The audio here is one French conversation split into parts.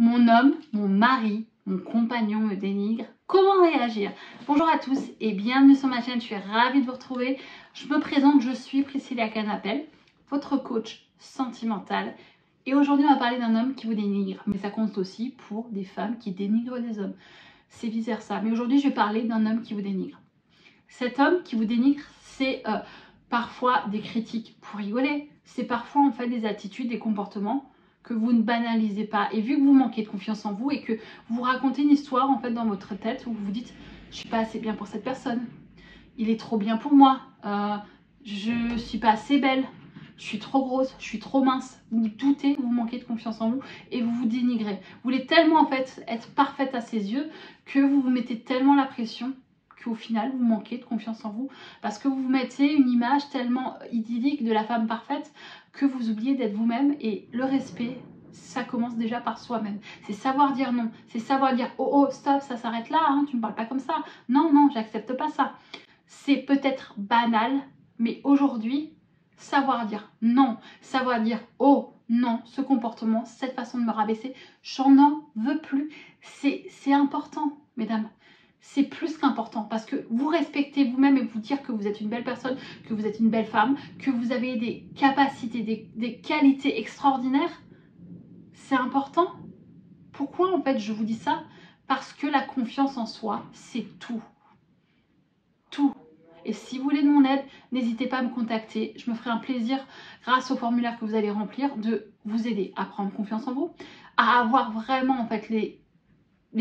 Mon homme, mon mari, mon compagnon me dénigre. Comment réagir? Bonjour à tous et bienvenue sur ma chaîne, je suis ravie de vous retrouver. Je me présente, je suis Priscilla Canapel, votre coach sentimental. Et aujourd'hui, on va parler d'un homme qui vous dénigre. Mais ça compte aussi pour des femmes qui dénigrent des hommes. C'est vice versa. Mais aujourd'hui, je vais parler d'un homme qui vous dénigre. Cet homme qui vous dénigre, c'est parfois des critiques pour rigoler. C'est parfois en fait des attitudes, des comportements que vous ne banalisez pas. Et vu que vous manquez de confiance en vous et que vous racontez une histoire en fait dans votre tête où vous vous dites « je suis pas assez bien pour cette personne, il est trop bien pour moi, je suis pas assez belle, je suis trop grosse, je suis trop mince », vous doutez, vous manquez de confiance en vous et vous vous dénigrez. Vous voulez tellement en fait être parfaite à ses yeux que vous vous mettez tellement la pression qu'au final vous manquez de confiance en vous parce que vous vous mettez une image tellement idyllique de la femme parfaite que vous oubliez d'être vous-même. Et le respect, ça commence déjà par soi-même. C'est savoir dire non, c'est savoir dire oh oh stop, ça s'arrête là, hein, tu me parles pas comme ça, non non, j'accepte pas ça. C'est peut-être banal, mais aujourd'hui, savoir dire non, savoir dire oh non, ce comportement, cette façon de me rabaisser, j'en en veux plus, c'est important, mesdames. C'est plus qu'important parce que vous respectez vous-même et vous dire que vous êtes une belle personne, que vous êtes une belle femme, que vous avez des capacités, des qualités extraordinaires, c'est important. Pourquoi en fait je vous dis ça? Parce que la confiance en soi, c'est tout. Tout. Et si vous voulez de mon aide, n'hésitez pas à me contacter. Je me ferai un plaisir, grâce au formulaire que vous allez remplir, de vous aider à prendre confiance en vous, à avoir vraiment en fait les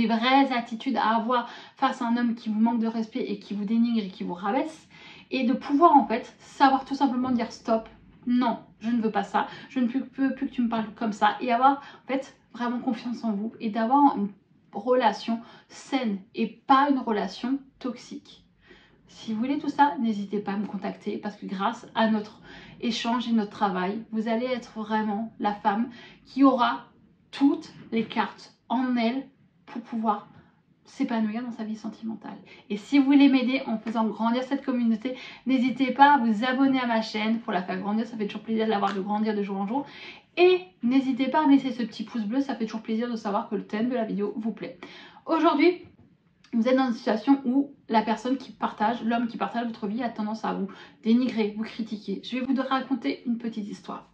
vraies attitudes à avoir face à un homme qui vous manque de respect et qui vous dénigre et qui vous rabaisse, et de pouvoir en fait savoir tout simplement dire stop, non, je ne veux pas ça, je ne veux plus que tu me parles comme ça, et avoir en fait vraiment confiance en vous et d'avoir une relation saine et pas une relation toxique. Si vous voulez tout ça, n'hésitez pas à me contacter parce que grâce à notre échange et notre travail, vous allez être vraiment la femme qui aura toutes les cartes en elle pour pouvoir s'épanouir dans sa vie sentimentale. Et si vous voulez m'aider en faisant grandir cette communauté, n'hésitez pas à vous abonner à ma chaîne pour la faire grandir, ça fait toujours plaisir de la voir de grandir de jour en jour. Et n'hésitez pas à me laisser ce petit pouce bleu, ça fait toujours plaisir de savoir que le thème de la vidéo vous plaît. Aujourd'hui, vous êtes dans une situation où la personne qui partage, l'homme qui partage votre vie a tendance à vous dénigrer, vous critiquer. Je vais vous raconter une petite histoire.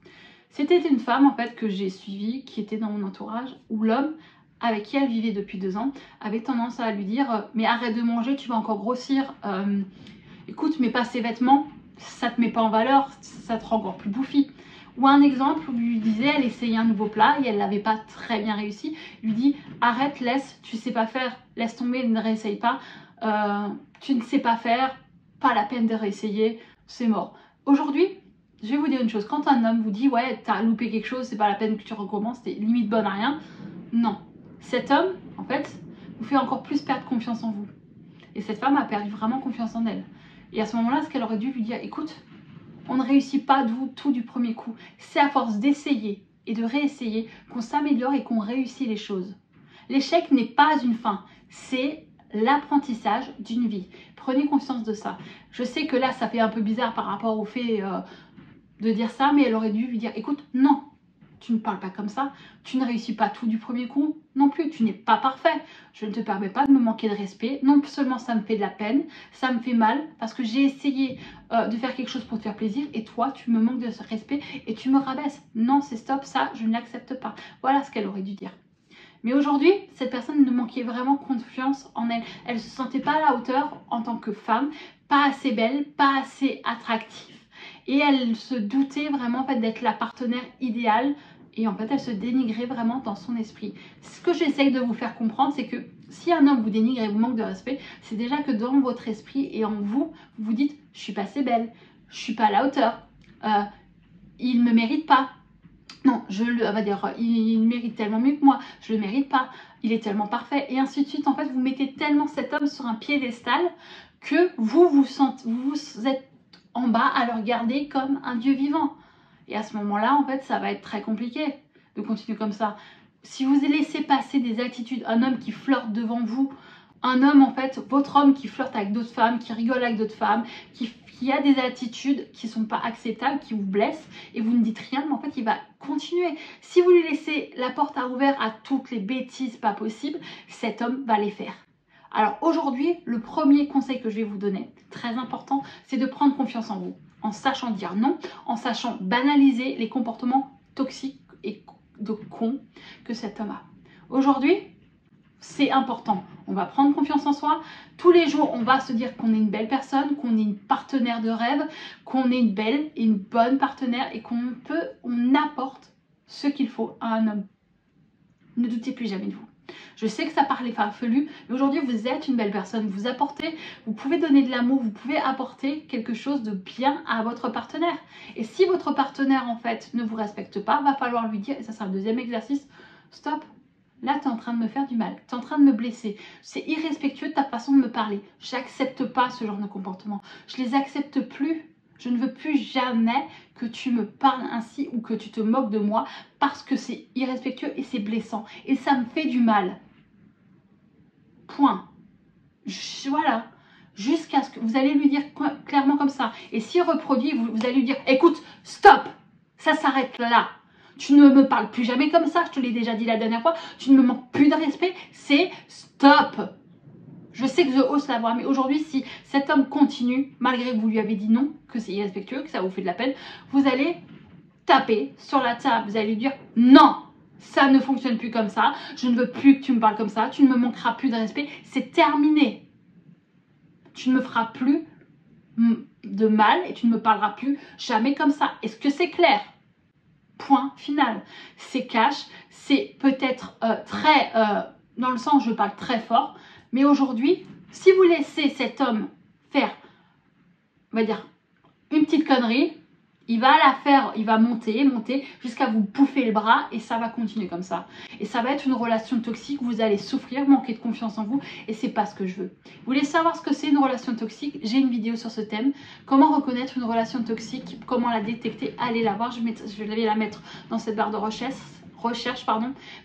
C'était une femme en fait que j'ai suivie, qui était dans mon entourage, où l'homme avec qui elle vivait depuis 2 ans avait tendance à lui dire mais arrête de manger, tu vas encore grossir, écoute, mets pas ces vêtements, ça te met pas en valeur, ça te rend encore plus bouffi. Ou un exemple où lui disait, elle essayait un nouveau plat et elle l'avait pas très bien réussi, lui dit arrête, laisse, tu sais pas faire, laisse tomber, ne réessaye pas, tu ne sais pas faire, pas la peine de réessayer, c'est mort. Aujourd'hui, je vais vous dire une chose, quand un homme vous dit ouais t'as loupé quelque chose, c'est pas la peine que tu recommences, t'es limite bonne à rien, non. Cet homme, en fait, vous fait encore plus perdre confiance en vous. Et cette femme a perdu vraiment confiance en elle. Et à ce moment-là, ce qu'elle aurait dû lui dire, écoute, on ne réussit pas tout du premier coup. C'est à force d'essayer et de réessayer qu'on s'améliore et qu'on réussit les choses. L'échec n'est pas une fin, c'est l'apprentissage d'une vie. Prenez conscience de ça. Je sais que là, ça fait un peu bizarre par rapport au fait de dire ça, mais elle aurait dû lui dire, écoute, non, tu ne parles pas comme ça, tu ne réussis pas tout du premier coup non plus, tu n'es pas parfait, je ne te permets pas de me manquer de respect, non seulement ça me fait de la peine, ça me fait mal parce que j'ai essayé de faire quelque chose pour te faire plaisir et toi tu me manques de ce respect et tu me rabaisses, non c'est stop, ça je ne l'accepte pas. Voilà ce qu'elle aurait dû dire. Mais aujourd'hui, cette personne ne manquait vraiment confiance en elle, elle ne se sentait pas à la hauteur en tant que femme, pas assez belle, pas assez attractive. Et elle se doutait vraiment en fait, d'être la partenaire idéale. Et en fait, elle se dénigrait vraiment dans son esprit. Ce que j'essaye de vous faire comprendre, c'est que si un homme vous dénigre et vous manque de respect, c'est déjà que dans votre esprit et en vous, vous vous dites « je suis pas assez belle, je suis pas à la hauteur, il me mérite pas, non, on va dire il mérite tellement mieux que moi, je le mérite pas, il est tellement parfait » et ainsi de suite. En fait, vous mettez tellement cet homme sur un piédestal que vous êtes en bas à le regarder comme un dieu vivant. Et à ce moment-là, en fait, ça va être très compliqué de continuer comme ça. Si vous laissez passer des attitudes, un homme qui flirte devant vous un homme, en fait, votre homme qui flirte avec d'autres femmes, qui rigole avec d'autres femmes, qui a des attitudes qui ne sont pas acceptables, qui vous blessent, et vous ne dites rien, mais en fait, il va continuer. Si vous lui laissez la porte à ouvert à toutes les bêtises pas possibles, cet homme va les faire. Alors aujourd'hui, le premier conseil que je vais vous donner, très important, c'est de prendre confiance en vous, en sachant dire non, en sachant banaliser les comportements toxiques et de cons que cet homme a. Aujourd'hui, c'est important. On va prendre confiance en soi. Tous les jours, on va se dire qu'on est une belle personne, qu'on est une partenaire de rêve, qu'on est une belle et une bonne partenaire et on apporte ce qu'il faut à un homme. Ne doutez plus jamais de vous. Je sais que ça paraît farfelu, mais aujourd'hui vous êtes une belle personne, vous apportez, vous pouvez donner de l'amour, vous pouvez apporter quelque chose de bien à votre partenaire. Et si votre partenaire en fait ne vous respecte pas, va falloir lui dire, et ça c'est un deuxième exercice, stop, là tu es en train de me faire du mal, tu es en train de me blesser, c'est irrespectueux de ta façon de me parler, j'accepte pas ce genre de comportement, je les accepte plus. Je ne veux plus jamais que tu me parles ainsi ou que tu te moques de moi parce que c'est irrespectueux et c'est blessant. Et ça me fait du mal. Point. Voilà. Jusqu'à ce que vous allez lui dire clairement comme ça. Et s'il reproduit, vous allez lui dire, écoute, stop, ça s'arrête là. Tu ne me parles plus jamais comme ça, je te l'ai déjà dit la dernière fois. Tu ne me manques plus de respect, c'est stop. Je sais que je hausse la voix, mais aujourd'hui, si cet homme continue, malgré que vous lui avez dit non, que c'est irrespectueux, que ça vous fait de la peine, vous allez taper sur la table, vous allez lui dire non, ça ne fonctionne plus comme ça, je ne veux plus que tu me parles comme ça, tu ne me manqueras plus de respect, c'est terminé. Tu ne me feras plus de mal et tu ne me parleras plus jamais comme ça. Est-ce que c'est clair? Point final. C'est cash, c'est peut-être très, dans le sens, je parle très fort, mais aujourd'hui, si vous laissez cet homme faire, on va dire, une petite connerie, il va la faire, il va monter jusqu'à vous bouffer le bras et ça va continuer comme ça. Et ça va être une relation toxique, vous allez souffrir, manquer de confiance en vous et c'est pas ce que je veux. Vous voulez savoir ce que c'est une relation toxique? J'ai une vidéo sur ce thème. Comment reconnaître une relation toxique? Comment la détecter? Allez la voir, je vais la mettre dans cette barre de recherche,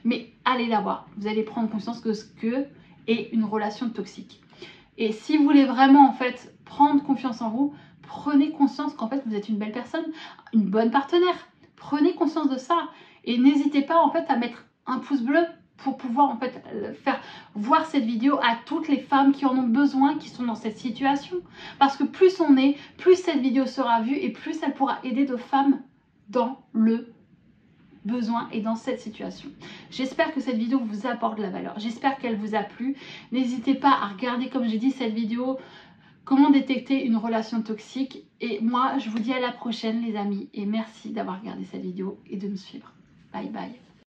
mais allez la voir. Vous allez prendre conscience de ce que est une relation toxique. Et si vous voulez vraiment en fait prendre confiance en vous, prenez conscience qu'en fait vous êtes une belle personne, une bonne partenaire. Prenez conscience de ça et n'hésitez pas en fait à mettre un pouce bleu pour pouvoir en fait faire voir cette vidéo à toutes les femmes qui en ont besoin, qui sont dans cette situation. Parce que plus on est, plus cette vidéo sera vue et plus elle pourra aider de femmes dans le besoin et dans cette situation. J'espère que cette vidéo vous apporte de la valeur. J'espère qu'elle vous a plu. N'hésitez pas à regarder, comme j'ai dit, cette vidéo, comment détecter une relation toxique. Et moi, je vous dis à la prochaine, les amis. Et merci d'avoir regardé cette vidéo et de me suivre. Bye bye.